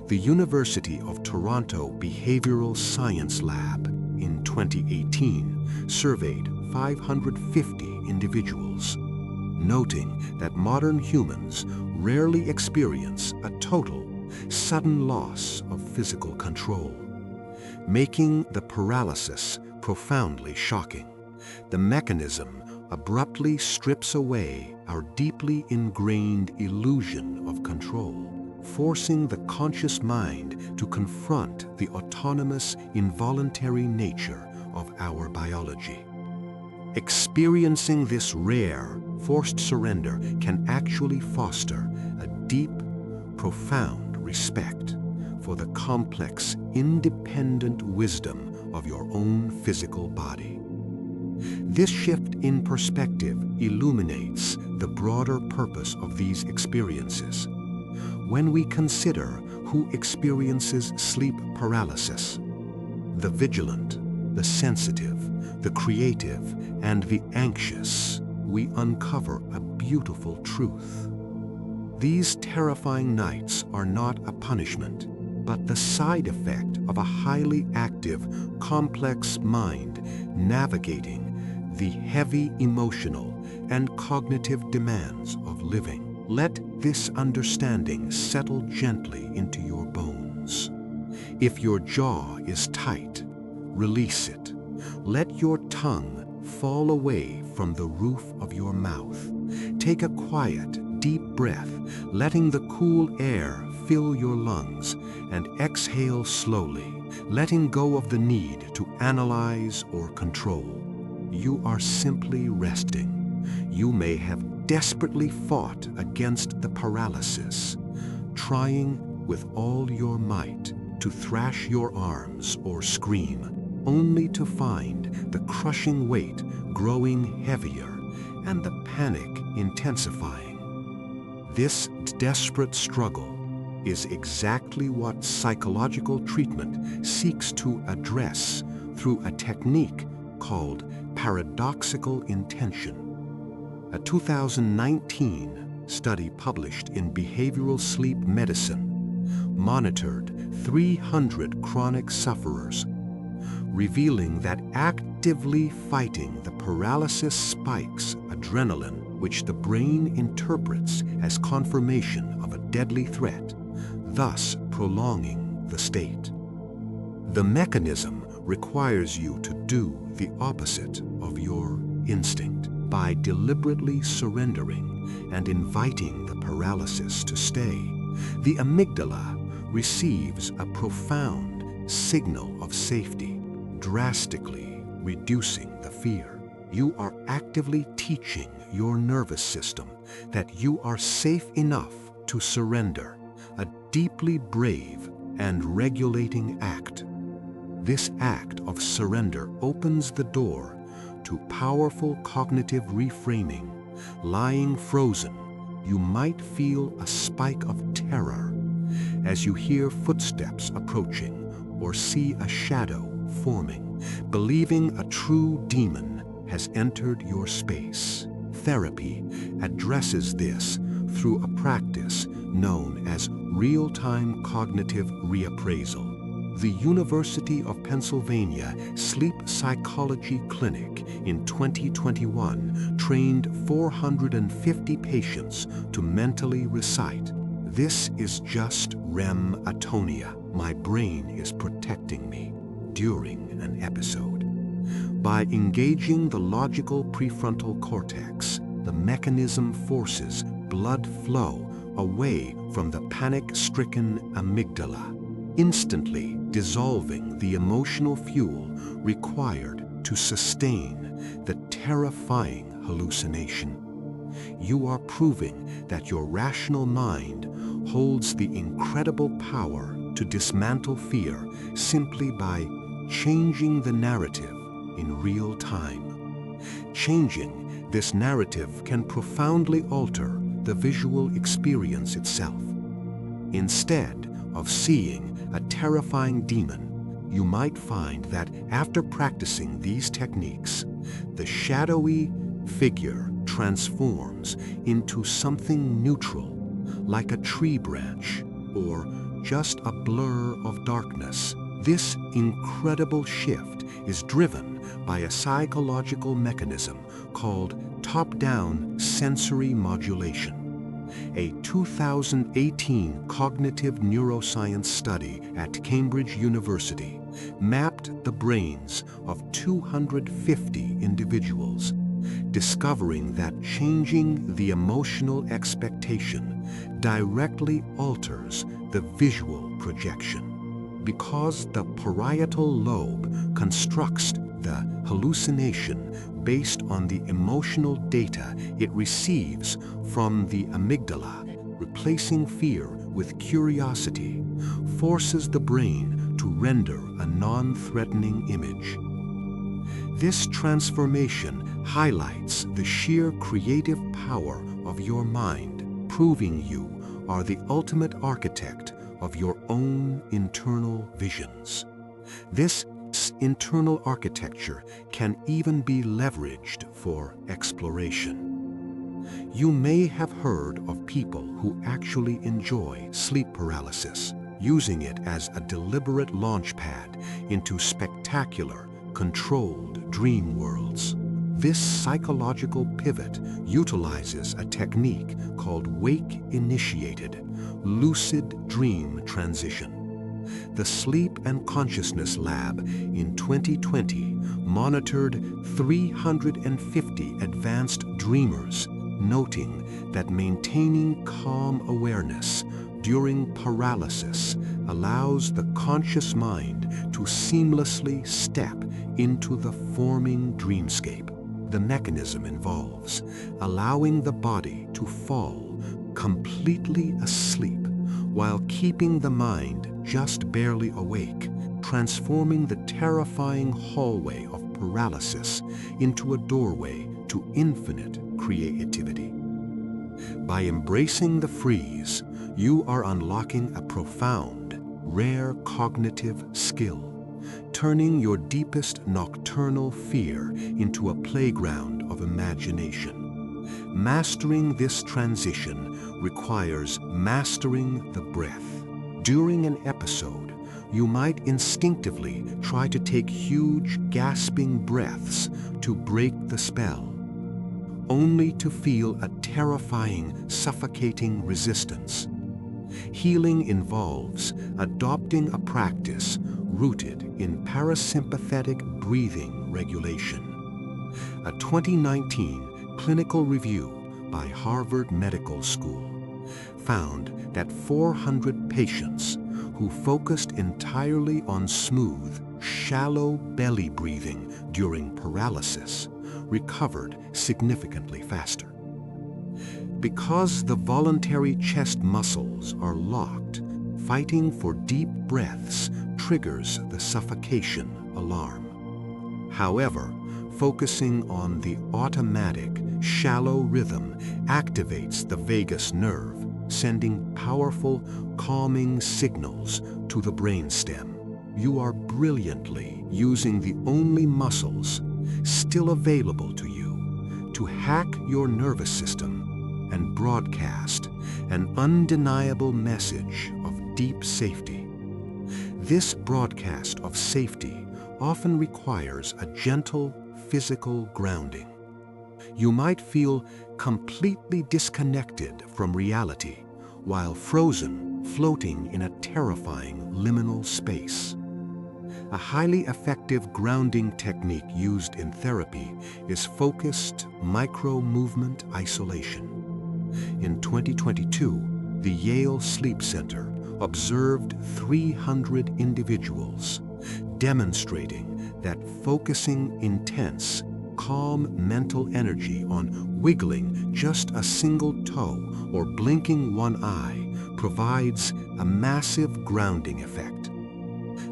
The University of Toronto Behavioral Science Lab in 2018 surveyed 550 individuals, noting that modern humans rarely experience a total, sudden loss of physical control, making the paralysis profoundly shocking. The mechanism abruptly strips away our deeply ingrained illusion of control, forcing the conscious mind to confront the autonomous, involuntary nature of our biology. Experiencing this rare, forced surrender can actually foster a deep, profound respect for the complex, independent wisdom of your own physical body. This shift in perspective illuminates the broader purpose of these experiences. When we consider who experiences sleep paralysis, the vigilant, the sensitive, the creative, and the anxious, we uncover a beautiful truth. These terrifying nights are not a punishment, but the side effect of a highly active, complex mind navigating the heavy emotional and cognitive demands of living. Let this understanding settle gently into your bones. If your jaw is tight, release it. Let your tongue fall away from the roof of your mouth. Take a quiet, deep breath, letting the cool air fill your lungs, and exhale slowly, letting go of the need to analyze or control. You are simply resting. You may have desperately fought against the paralysis, trying with all your might to thrash your arms or scream, only to find the crushing weight growing heavier and the panic intensifying. This desperate struggle is exactly what psychological treatment seeks to address through a technique called paradoxical intention. A 2019 study published in Behavioral Sleep Medicine monitored 300 chronic sufferers, revealing that actively fighting the paralysis spikes adrenaline, which the brain interprets as confirmation of a deadly threat, thus prolonging the state. The mechanism requires you to do the opposite of your instinct, By deliberately surrendering and inviting the paralysis to stay, the amygdala receives a profound signal of safety, drastically reducing the fear. You are actively teaching your nervous system that you are safe enough to surrender, a deeply brave and regulating act. This act of surrender opens the door to powerful cognitive reframing. Lying frozen, you might feel a spike of terror as you hear footsteps approaching or see a shadow forming, believing a true demon has entered your space. Therapy addresses this through a practice known as real-time cognitive reappraisal. The University of Pennsylvania Sleep Psychology Clinic in 2021 trained 450 patients to mentally recite, "This is just REM atonia. My brain is protecting me," during an episode. By engaging the logical prefrontal cortex, the mechanism forces blood flow away from the panic-stricken amygdala, instantly dissolving the emotional fuel required to sustain the terrifying hallucination. You are proving that your rational mind holds the incredible power to dismantle fear simply by changing the narrative in real time. Changing this narrative can profoundly alter the visual experience itself. Instead of seeing a terrifying demon, you might find that after practicing these techniques, the shadowy figure transforms into something neutral, like a tree branch or just a blur of darkness. This incredible shift is driven by a psychological mechanism called top-down sensory modulation. A 2018 cognitive neuroscience study at Cambridge University mapped the brains of 250 individuals, discovering that changing the emotional expectation directly alters the visual projection. Because the parietal lobe constructs the hallucination based on the emotional data it receives from the amygdala, replacing fear with curiosity forces the brain to render a non-threatening image. This transformation highlights the sheer creative power of your mind, proving you are the ultimate architect of your own internal visions. This internal architecture can even be leveraged for exploration. You may have heard of people who actually enjoy sleep paralysis, using it as a deliberate launchpad into spectacular, controlled dream worlds. This psychological pivot utilizes a technique called wake-initiated, lucid dream transition. The Sleep and Consciousness Lab in 2020 monitored 350 advanced dreamers, noting that maintaining calm awareness during paralysis allows the conscious mind to seamlessly step into the forming dreamscape. The mechanism involves allowing the body to fall completely asleep while keeping the mind just barely awake, transforming the terrifying hallway of paralysis into a doorway to infinite creativity. By embracing the freeze, you are unlocking a profound, rare cognitive skill, turning your deepest nocturnal fear into a playground of imagination. Mastering this transition requires mastering the breath. During an episode, you might instinctively try to take huge, gasping breaths to break the spell, only to feel a terrifying, suffocating resistance. Healing involves adopting a practice rooted in parasympathetic breathing regulation. A 2019 clinical review by Harvard Medical School found that 400 patients who focused entirely on smooth, shallow belly breathing during paralysis recovered significantly faster. Because the voluntary chest muscles are locked, fighting for deep breaths triggers the suffocation alarm. However, focusing on the automatic, shallow rhythm activates the vagus nerve, sending powerful, calming signals to the brainstem. You are brilliantly using the only muscles still available to you to hack your nervous system and broadcast an undeniable message of deep safety. This broadcast of safety often requires a gentle physical grounding. You might feel completely disconnected from reality while frozen, floating in a terrifying liminal space. A highly effective grounding technique used in therapy is focused micro-movement isolation. In 2022, the Yale Sleep Center observed 300 individuals, demonstrating that focusing intense, calm mental energy on wiggling just a single toe or blinking one eye provides a massive grounding effect.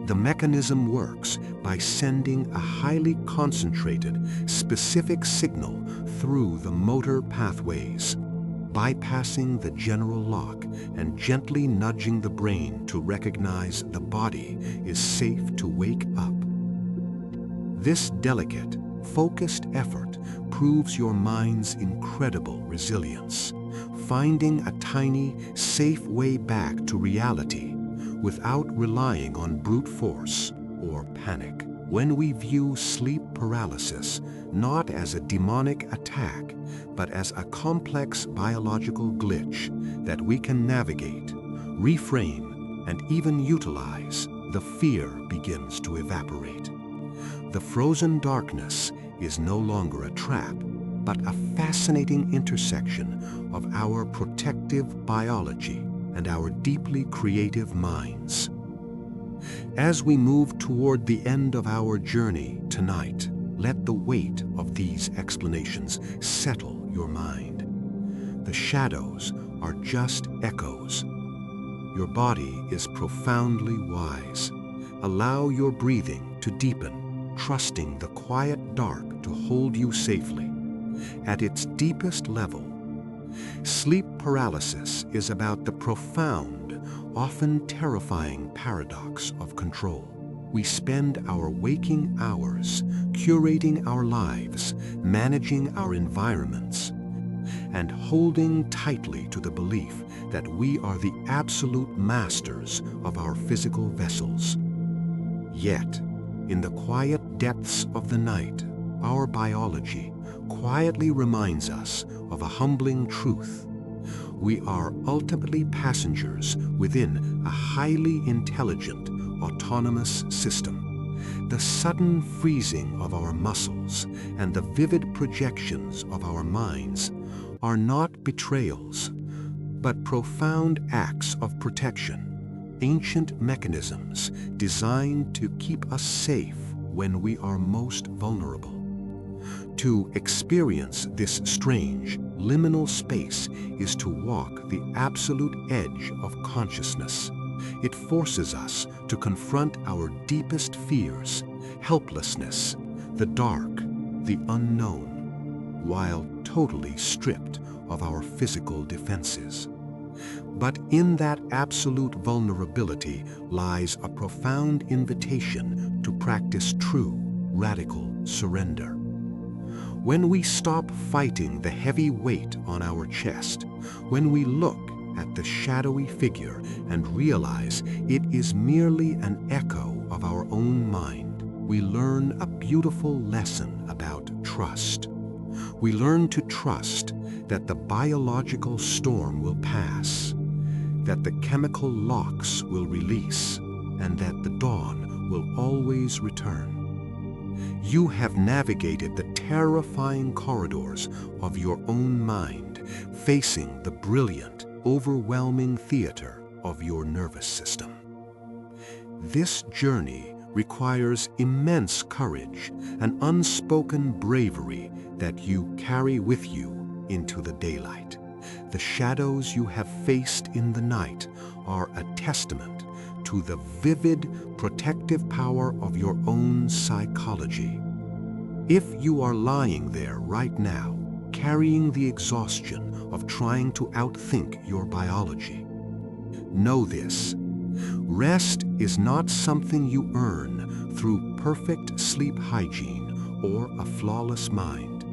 The mechanism works by sending a highly concentrated, specific signal through the motor pathways, bypassing the general lock and gently nudging the brain to recognize the body is safe to wake up. This delicate, focused effort proves your mind's incredible resilience, finding a tiny, safe way back to reality without relying on brute force or panic. When we view sleep paralysis not as a demonic attack, but as a complex biological glitch that we can navigate, reframe, and even utilize, the fear begins to evaporate. The frozen darkness is no longer a trap, but a fascinating intersection of our protective biology and our deeply creative minds. As we move toward the end of our journey tonight, let the weight of these explanations settle your mind. The shadows are just echoes. Your body is profoundly wise. Allow your breathing to deepen, trusting the quiet dark to hold you safely. At its deepest level, sleep paralysis is about the profound, often terrifying paradox of control. We spend our waking hours curating our lives, managing our environments, and holding tightly to the belief that we are the absolute masters of our physical vessels. Yet, in the quiet depths of the night, our biology quietly reminds us of a humbling truth. We are ultimately passengers within a highly intelligent, autonomous system. The sudden freezing of our muscles and the vivid projections of our minds are not betrayals, but profound acts of protection, ancient mechanisms designed to keep us safe when we are most vulnerable. To experience this strange, liminal space is to walk the absolute edge of consciousness. It forces us to confront our deepest fears, helplessness, the dark, the unknown, while totally stripped of our physical defenses. But in that absolute vulnerability lies a profound invitation to practice true, radical surrender. When we stop fighting the heavy weight on our chest, when we look at the shadowy figure and realize it is merely an echo of our own mind, we learn a beautiful lesson about trust. We learn to trust that the biological storm will pass, that the chemical locks will release, and that the dawn will always return. You have navigated the terrifying corridors of your own mind, facing the brilliant, overwhelming theater of your nervous system. This journey requires immense courage and unspoken bravery that you carry with you into the daylight. The shadows you have faced in the night are a testament to the vivid, protective power of your own psychology. If you are lying there right now, carrying the exhaustion of trying to outthink your biology, know this: rest is not something you earn through perfect sleep hygiene or a flawless mind.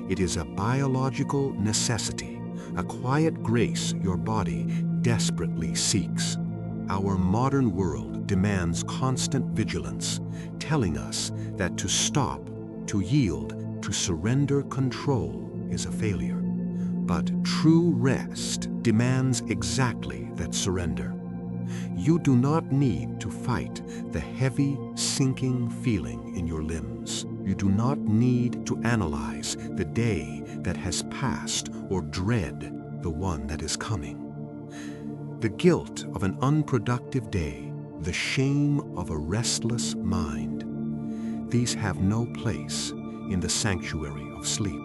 It is a biological necessity, a quiet grace your body desperately seeks. Our modern world demands constant vigilance, telling us that to stop, to yield, to surrender control is a failure. But true rest demands exactly that surrender. You do not need to fight the heavy, sinking feeling in your limbs. You do not need to analyze the day that has passed or dread the one that is coming. The guilt of an unproductive day, the shame of a restless mind, these have no place in the sanctuary of sleep.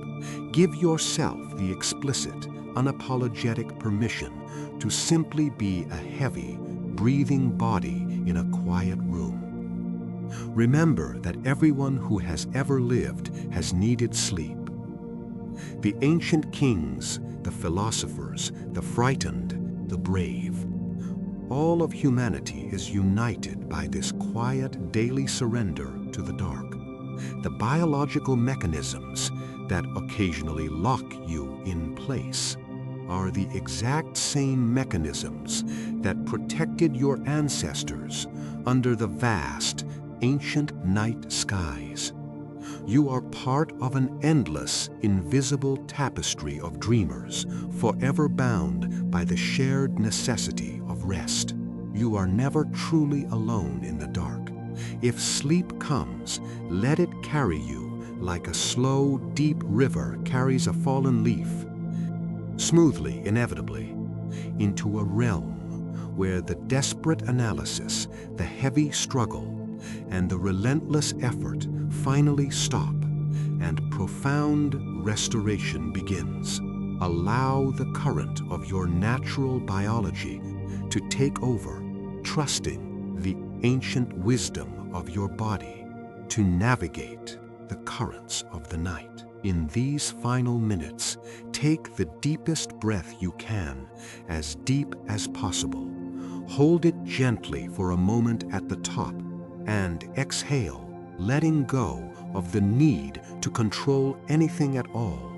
Give yourself the explicit, unapologetic permission to simply be a heavy, breathing body in a quiet room. Remember that everyone who has ever lived has needed sleep. The ancient kings, the philosophers, the frightened, the brave. All of humanity is united by this quiet daily surrender to the dark. The biological mechanisms that occasionally lock you in place are the exact same mechanisms that protected your ancestors under the vast, ancient night skies. You are part of an endless, invisible tapestry of dreamers, forever bound by the shared necessity of rest. You are never truly alone in the dark. If sleep comes, let it carry you like a slow, deep river carries a fallen leaf, smoothly, inevitably, into a realm where the desperate analysis, the heavy struggle, and the relentless effort finally stop and profound restoration begins. Allow the current of your natural biology to take over, trusting the ancient wisdom of your body to navigate the currents of the night. In these final minutes, take the deepest breath you can, as deep as possible. Hold it gently for a moment at the top, and exhale, letting go of the need to control anything at all.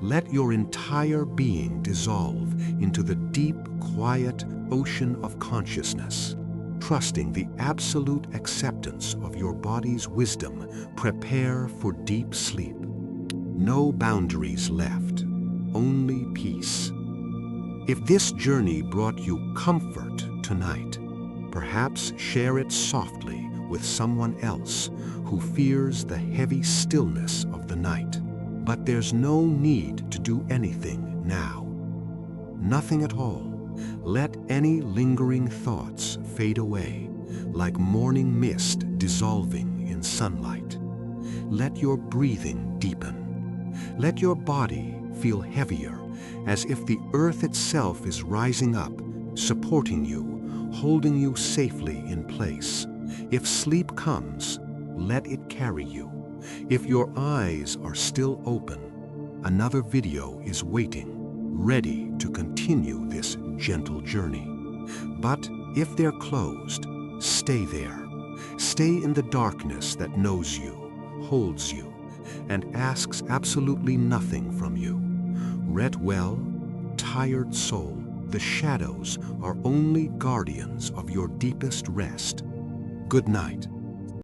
Let your entire being dissolve into the deep, quiet ocean of consciousness. Trusting the absolute acceptance of your body's wisdom, prepare for deep sleep. No boundaries left, only peace. If this journey brought you comfort tonight, perhaps share it softly with someone else who fears the heavy stillness of the night. But there's no need to do anything now. Nothing at all. Let any lingering thoughts fade away, like morning mist dissolving in sunlight. Let your breathing deepen. Let your body feel heavier, as if the earth itself is rising up, supporting you, holding you safely in place. If sleep comes, let it carry you. If your eyes are still open, another video is waiting, ready to continue this gentle journey. But if they're closed, stay there. Stay in the darkness that knows you, holds you, and asks absolutely nothing from you. Rest well, tired soul. The shadows are only guardians of your deepest rest. Good night.